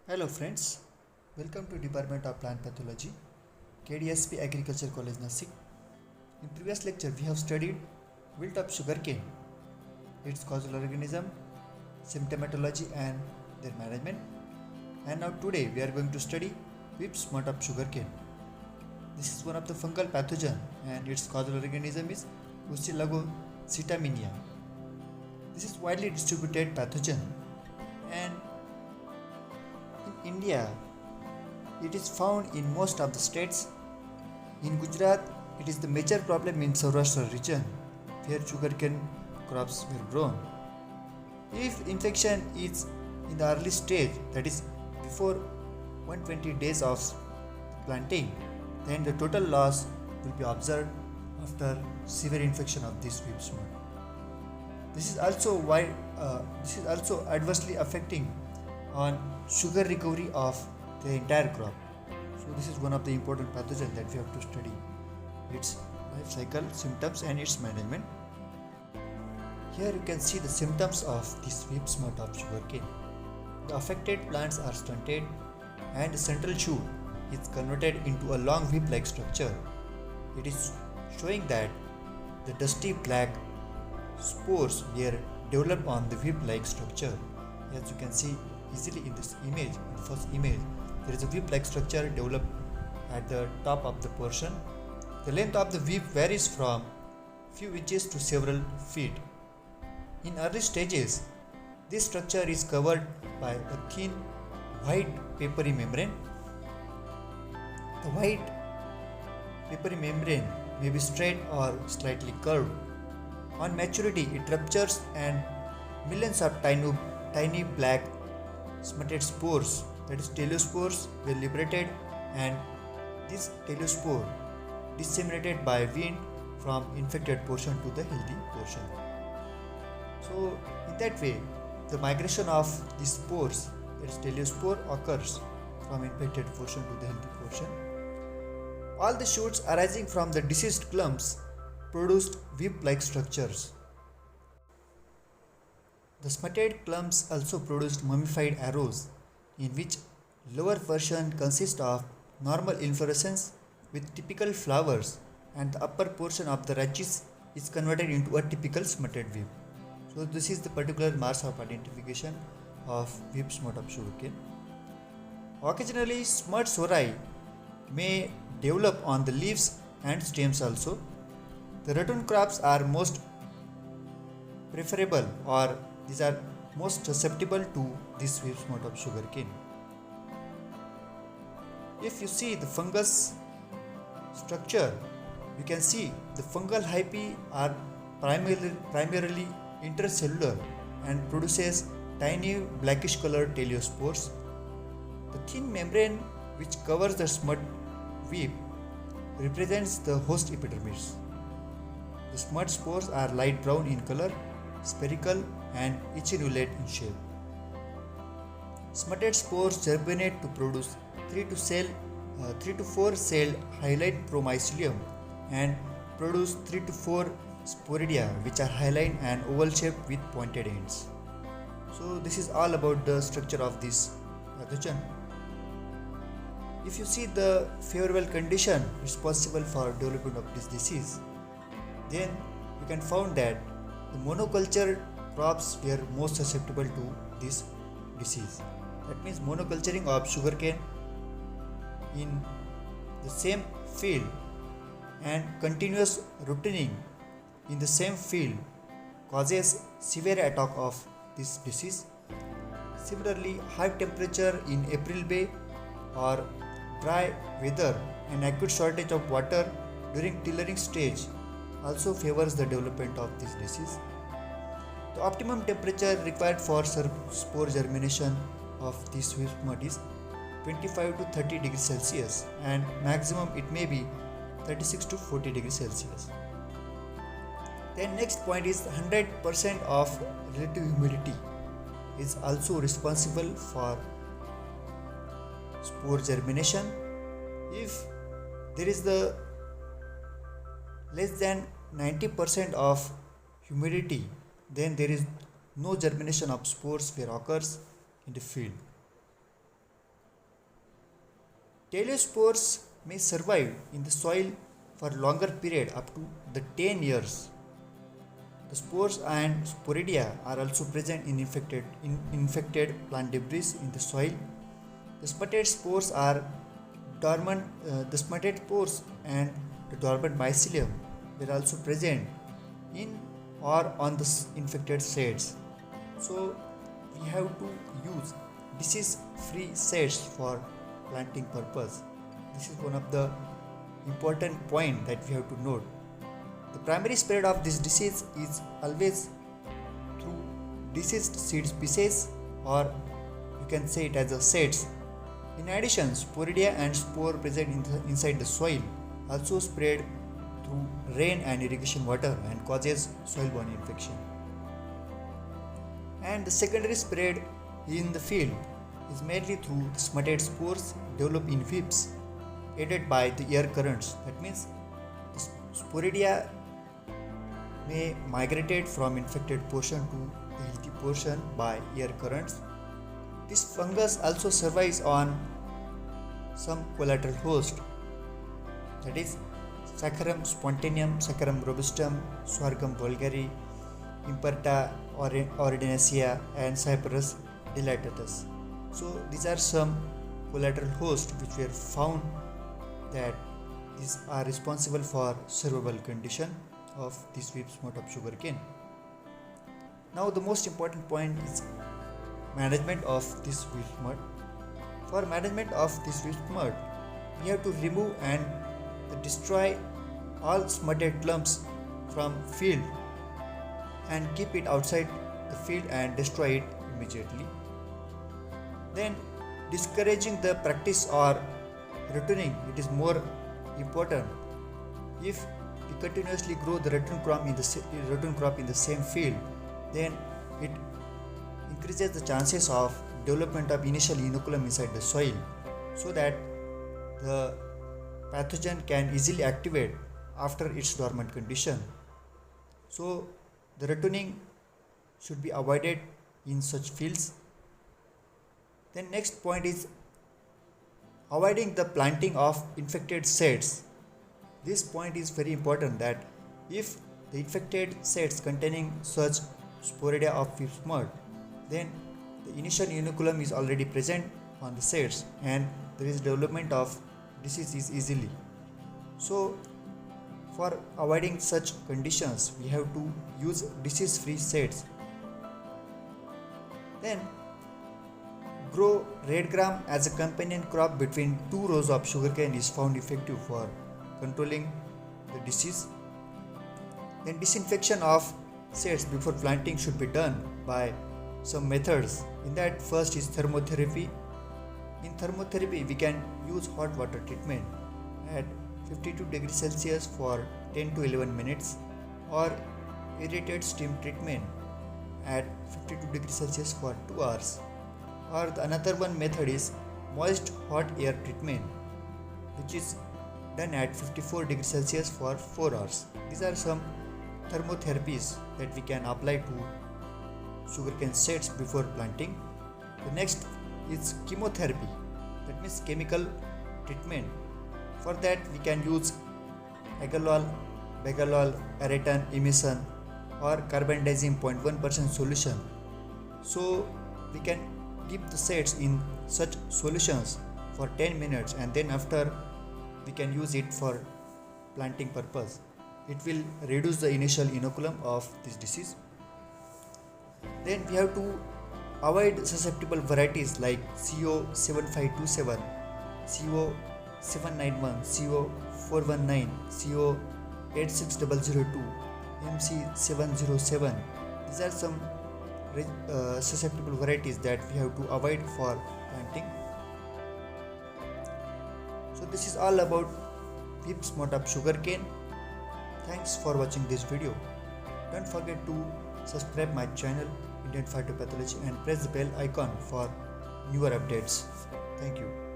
Hello friends, welcome to Department of Plant Pathology, KDSP Agriculture College Nasik. In previous lecture we have studied wilt of sugarcane, its causal organism, symptomatology and their management. And now today we are going to study whip smut of sugarcane. This is one of the fungal pathogen and its causal organism is Usilagocytamina. This is widely distributed pathogen and in India it is found in most of the states. In Gujarat, it is the major problem in Saurashtra region where sugarcane crops were grown. If infection is in the early stage, that is before 120 days of planting, then the total loss will be observed after severe infection of this whip smut. This is also adversely affecting on sugar recovery of the entire crop. So this is one of the important pathogens that we have to study, its life cycle, symptoms and its management. Here you can see the symptoms of this whip smut of sugarcane. The affected plants are stunted and the central shoot is converted into a long whip-like structure. It is showing that the dusty black spores were developed on the whip-like structure. As you can see easily in this image, in the first image, there is a whip-like structure developed at the top of the portion. The length of the whip varies from few inches to several feet. In early stages, this structure is covered by a thin white papery membrane. The white papery membrane may be straight or slightly curved. On maturity, it ruptures and millions of tiny black smutted spores, that is teliospores, were liberated and this teliospore disseminated by wind from infected portion to the healthy portion. So in that way, the migration of these spores, that is teliospore, occurs from infected portion to the healthy portion. All the shoots arising from the diseased clumps produced whip-like structures. The smutted clumps also produced mummified arrows, in which lower portion consists of normal inflorescence with typical flowers and the upper portion of the rachis is converted into a typical smutted whip. So this is the particular marks of identification of whip smut of sugarcane. Occasionally smut sori may develop on the leaves and stems also. The ratoon crops are most preferable, or these are most susceptible to this whip smut of sugarcane. If you see the fungus structure, you can see the fungal hyphae are primarily intercellular and produces tiny blackish colored teliospores. The thin membrane which covers the smut whip represents the host epidermis. The smut spores are light brown in color, spherical and aciculate in shape. Smutted spores germinate to produce 3 to 4 celled hyaline promycelium and produce 3 to 4 sporidia, which are hyaline and oval shaped with pointed ends. So this is all about the structure of this pathogen. If you see the favorable condition responsible for development of this disease, then you can find that the monoculture crops were most susceptible to this disease. That means monoculturing of sugarcane in the same field and continuous rooting in the same field causes severe attack of this disease. Similarly, high temperature in April-May or dry weather and acute shortage of water during tillering stage also favors the development of this disease. The optimum temperature required for spore germination of this whip smut is 25 to 30 degrees Celsius and maximum it may be 36 to 40 degrees Celsius. Then next point is 100% of relative humidity is also responsible for spore germination. If there is the less than 90% of humidity, then there is no germination of spores where occurs in the field. Teleospores may survive in the soil for longer period up to the 10 years. The spores and sporidia are also present in infected plant debris in the soil. The smutted spores are dormant. The smutted spores and the dormant mycelium were also present in or on the infected seeds. So we have to use disease-free seeds for planting purpose. This is one of the important point that we have to note. The primary spread of this disease is always through diseased seed species, or you can say it as a seeds. In addition, sporidia and spore present inside the soil also spread through rain and irrigation water and causes soil-borne infection. And the secondary spread in the field is mainly through the smutted spores developed in whips aided by the air currents. That means the sporidia may migrate from infected portion to the healthy portion by air currents. This fungus also survives on some collateral host, that is Saccharum spontaneum, Saccharum robustum, Sorghum bulgari, Imperta ordinacea and Cyperus dilatatus. So these are some collateral hosts which were found that these are responsible for survival condition of this whip smut of sugarcane. Now the most important point is management of this whip smut. For management of this whip smut, we have to remove and destroy all smutted clumps from field and keep it outside the field and destroy it immediately. Then discouraging the practice or returning, it is more important. If we continuously grow the return crop in the same field, then it increases the chances of development of initial inoculum inside the soil, so that the pathogen can easily activate after its dormant condition. So the returning should be avoided in such fields. Then next point is avoiding the planting of infected seeds. This point is very important, that if the infected seeds containing such sporidia of whip smut, then the initial inoculum is already present on the seeds and there is development of disease is easily. So for avoiding such conditions, we have to use disease-free seeds. Then grow red gram as a companion crop between two rows of sugarcane is found effective for controlling the disease. Then disinfection of seeds before planting should be done by some methods. In that, first is thermotherapy. In thermotherapy, we can use hot water treatment at 52 degrees Celsius for 10 to 11 minutes, or irradiated steam treatment at 52 degrees Celsius for 2 hours. Or another one method is moist hot air treatment, which is done at 54 degrees Celsius for 4 hours. These are some thermotherapies that we can apply to sugarcane seeds before planting. The next is chemotherapy, that means chemical treatment. For that we can use agalol, begalol, aretan, imison or carbendazim 0.1% solution. So we can keep the seeds in such solutions for 10 minutes and then after we can use it for planting purpose. It will reduce the initial inoculum of this disease. Then we have to avoid susceptible varieties like CO7527, CO791, CO419, CO86002, MC707. These are some susceptible varieties that we have to avoid for planting. So this is all about whip smut of sugarcane. Thanks for watching this video. Don't forget to subscribe my channel Indian Phytopathology and press the bell icon for newer updates. Thank you.